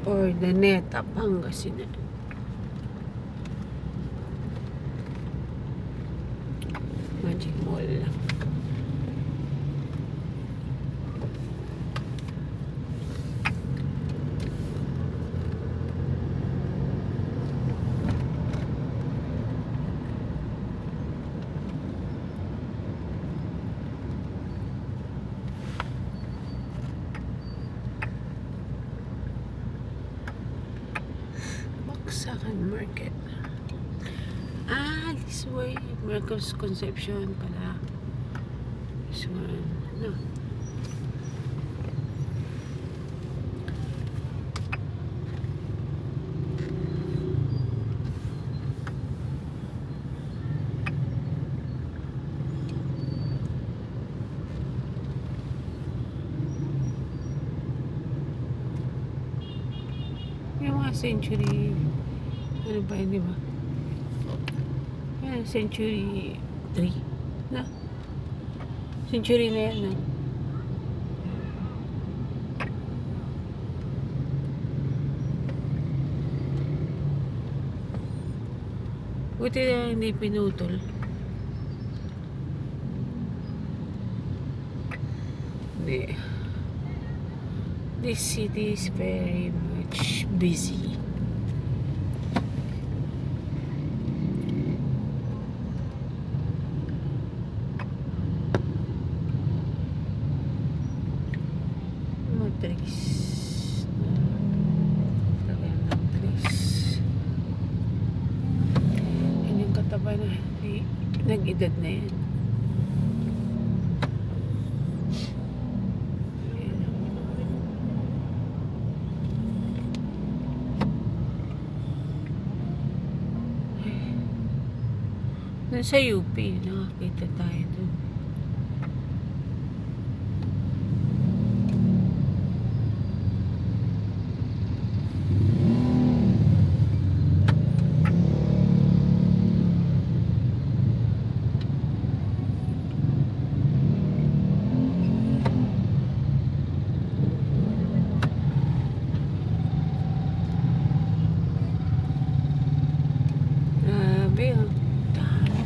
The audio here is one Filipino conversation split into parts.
Ordaneta, Pangasinan. Magic Mall. Baksakan Market. This way. Marcos Concepcion pala. This one. No. Yung mga Century, ano ba yun, di ba? Yan, Century 3 na. Century na yan, na. Buti na hindi pinutol. Hindi. This city is very much busy. Matrix. Lagyan ng trees. Yan yung kataba na nag-edad na yan. Sa UP, nakakita tayo doon. Grabe, oh.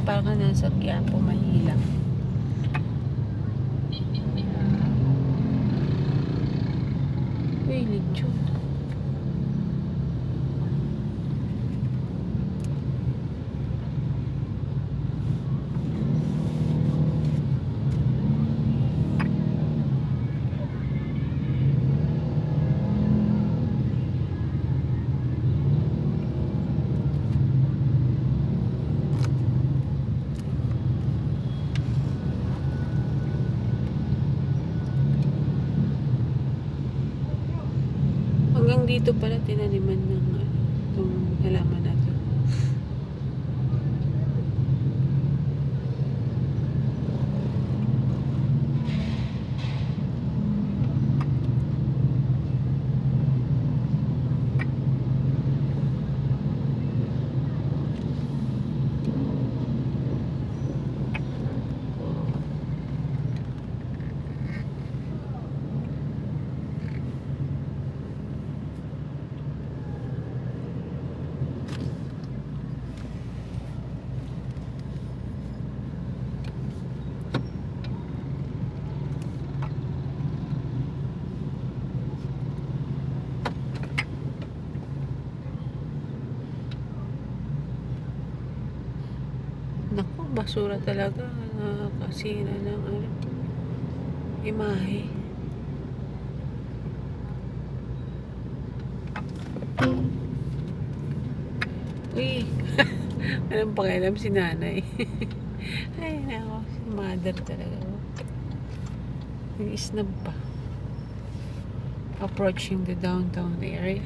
Parang nasa Quiapo, Manila. Uy, lechon. Hanggang dito pala tinaniman ng itong halaman natin. Naku, basura talaga. Nakakasira ng imahe. Uy, anong pakialam si nanay? Ay, nako, si mother talaga. Nag-isnab pa. Approaching the downtown area.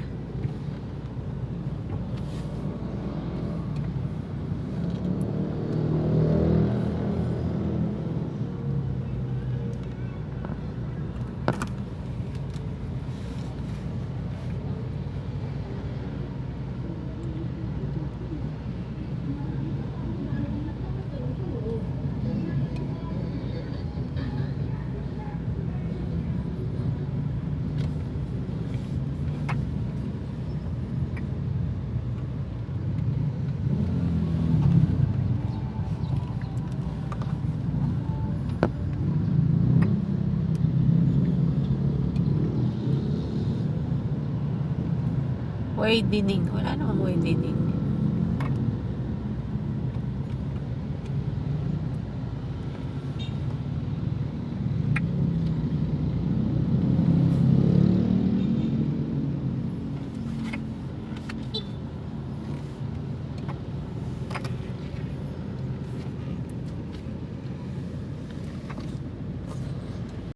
widening. Wala namang widening.